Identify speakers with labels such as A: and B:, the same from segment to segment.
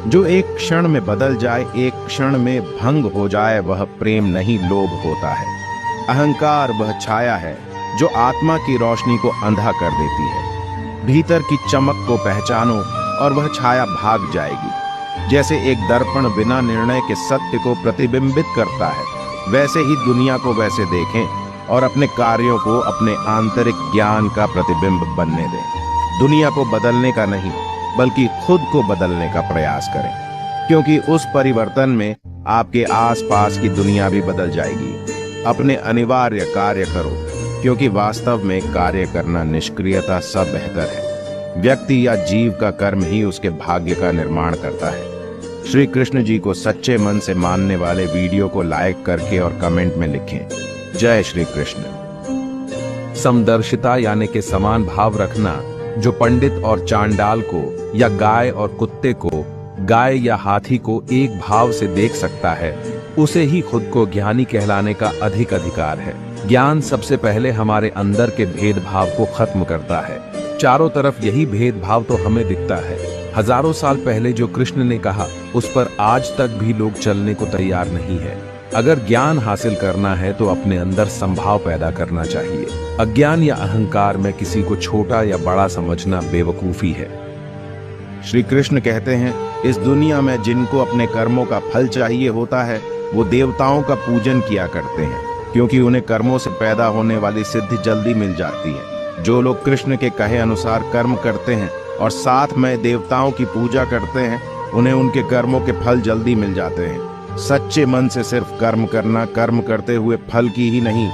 A: जो एक क्षण में बदल जाए, एक क्षण में भंग हो जाए, वह प्रेम नहीं लोभ होता है। अहंकार वह छाया है जो आत्मा की रोशनी को अंधा कर देती है। भीतर की चमक को पहचानो और वह छाया भाग जाएगी। जैसे एक दर्पण बिना निर्णय के सत्य को प्रतिबिंबित करता है, वैसे ही दुनिया को वैसे देखें और अपने कार्यों को अपने आंतरिक ज्ञान का प्रतिबिंब बनने दें। दुनिया को बदलने का नहीं, बल्कि खुद को बदलने का प्रयास करें, क्योंकि उस परिवर्तन में आपके आसपास की दुनिया भी बदल जाएगी। अपने अनिवार्य कार्य करो, क्योंकि वास्तव में कार्य करना निष्क्रियता से बेहतर है। व्यक्ति या जीव का कर्म ही उसके भाग्य का निर्माण करता है। श्री कृष्ण जी को सच्चे मन से मानने वाले वीडियो को लाइक करके और कमेंट में लिखें, जय श्री कृष्ण।
B: समदर्शिता यानी के समान भाव रखना, जो पंडित और चांडाल को या गाय और कुत्ते को, गाय या हाथी को एक भाव से देख सकता है, उसे ही खुद को ज्ञानी कहलाने का अधिक अधिकार है। ज्ञान सबसे पहले हमारे अंदर के भेदभाव को खत्म करता है। चारों तरफ यही भेदभाव तो हमें दिखता है। हजारों साल पहले जो कृष्ण ने कहा, उस पर आज तक भी लोग चलने को तैयार नहीं है। अगर ज्ञान हासिल करना है तो अपने अंदर संभाव पैदा करना चाहिए। अज्ञान या अहंकार में किसी को छोटा या बड़ा समझना बेवकूफी है।
A: श्री कृष्ण कहते हैं, इस दुनिया में जिनको अपने कर्मों का फल चाहिए होता है, वो देवताओं का पूजन किया करते हैं, क्योंकि उन्हें कर्मों से पैदा होने वाली सिद्धि जल्दी मिल जाती है। जो लोग कृष्ण के कहे अनुसार कर्म करते हैं और साथ में देवताओं की पूजा करते हैं, उन्हें उनके कर्मों के फल जल्दी मिल जाते हैं। सच्चे मन से सिर्फ कर्म करना, कर्म करते हुए फल की ही नहीं,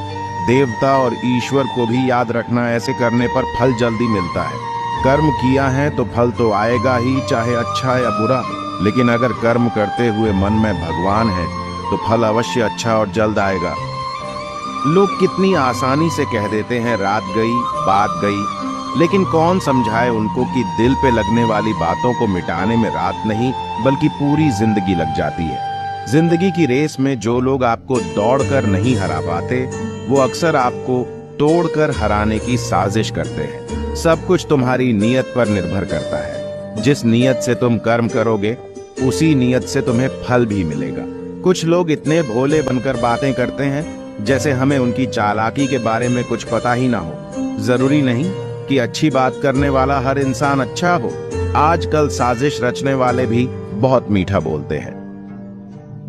A: देवता और ईश्वर को भी याद रखना, ऐसे करने पर फल जल्दी मिलता है। कर्म किया है तो फल तो आएगा ही, चाहे अच्छा या बुरा। लेकिन अगर कर्म करते हुए मन में भगवान है तो फल अवश्य अच्छा और जल्द आएगा। लोग कितनी आसानी से कह देते हैं, रात गई बात गई, लेकिन कौन समझाए उनको कि दिल पे लगने वाली बातों को मिटाने में रात नहीं, बल्कि पूरी जिंदगी लग जाती है। जिंदगी की रेस में जो लोग आपको दौड़कर नहीं हरा पाते, वो अक्सर आपको तोड़कर हराने की साजिश करते हैं। सब कुछ तुम्हारी नीयत पर निर्भर करता है। जिस नीयत से तुम कर्म करोगे, उसी नीयत से तुम्हें फल भी मिलेगा। कुछ लोग इतने भोले बनकर बातें करते हैं जैसे हमें उनकी चालाकी के बारे में कुछ पता ही ना हो। जरूरी नहीं कि अच्छी बात करने वाला हर इंसान अच्छा हो। आजकल साजिश रचने वाले भी बहुत मीठा बोलते हैं।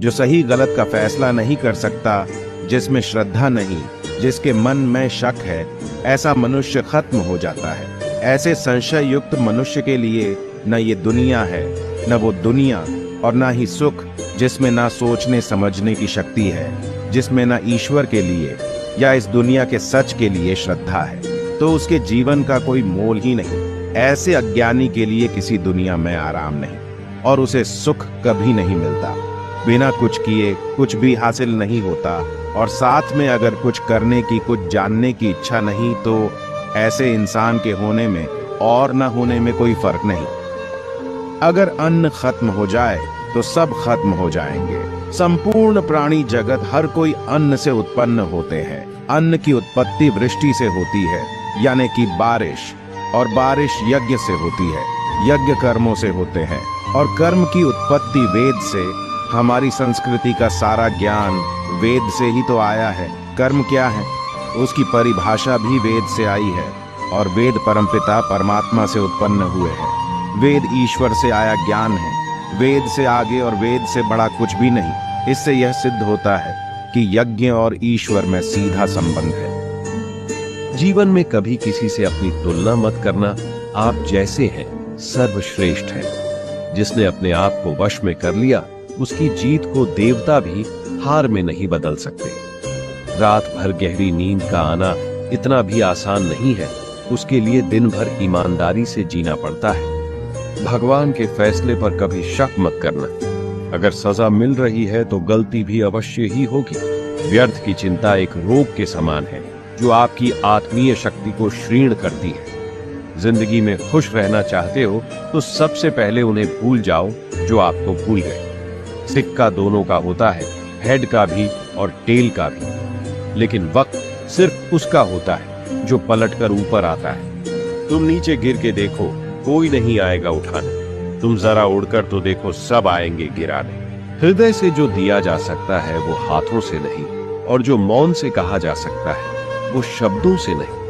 A: जो सही गलत का फैसला नहीं कर सकता, जिसमें श्रद्धा नहीं, जिसके मन में शक है, ऐसा मनुष्य खत्म हो जाता है। ऐसे संशय युक्त मनुष्य के लिए न ये दुनिया है, न वो दुनिया, और न ही सुख जिसमें ना सोचने समझने की शक्ति है, जिसमें ना ईश्वर के लिए या इस दुनिया के सच के लिए श्रद्धा है, तो उसके जीवन का कोई मोल ही नहीं। ऐसे अज्ञानी के लिए किसी दुनिया में आराम नहीं, और उसे सुख कभी नहीं मिलता। बिना कुछ किए कुछ भी हासिल नहीं होता, और साथ में अगर कुछ करने की, कुछ जानने की इच्छा नहीं, तो ऐसे इंसान के होने में और न होने में कोई फर्क नहीं। अगर अन्न खत्म हो जाए तो सब खत्म हो जाएंगे। संपूर्ण प्राणी जगत, हर कोई अन्न से उत्पन्न होते हैं। अन्न की उत्पत्ति वृष्टि से होती है, यानी कि बारिश, और बारिश यज्ञ से होती है, यज्ञ कर्मों से होते हैं, और कर्म की उत्पत्ति वेद से। हमारी संस्कृति का सारा ज्ञान वेद से ही तो आया है। कर्म क्या है, उसकी परिभाषा भी वेद से आई है, और वेद परमपिता परमात्मा से उत्पन्न हुए हैं। वेद ईश्वर से आया ज्ञान है। वेद से आगे और वेद से बड़ा कुछ भी नहीं। इससे यह सिद्ध होता है कि यज्ञ और ईश्वर में सीधा संबंध है।
B: जीवन में कभी किसी से अपनी तुलना मत करना। आप जैसे हैं सर्वश्रेष्ठ हैं। जिसने अपने आप को वश में कर लिया, उसकी जीत को देवता भी हार में नहीं बदल सकते। रात भर गहरी नींद का आना इतना भी आसान नहीं है। उसके लिए दिन भर ईमानदारी से जीना पड़ता है। भगवान के फैसले पर कभी शक मत करना। अगर सजा मिल रही है तो गलती भी अवश्य ही होगी। व्यर्थ की चिंता एक रोग के समान है जो आपकी आत्मीय शक्ति को क्षीण करती है। जिंदगी में खुश रहना चाहते हो तो सबसे पहले उन्हें भूल जाओ जो आपको भूल गए। सिक्का दोनों का होता है, हेड का भी और टेल का भी, लेकिन वक्त सिर्फ उसका होता है जो पलटकर ऊपर आता है। तुम नीचे गिर के देखो, कोई नहीं आएगा उठाने। तुम जरा उड़कर तो देखो, सब आएंगे गिराने। हृदय से जो दिया जा सकता है वो हाथों से नहीं, और जो मौन से कहा जा सकता है वो शब्दों से नहीं।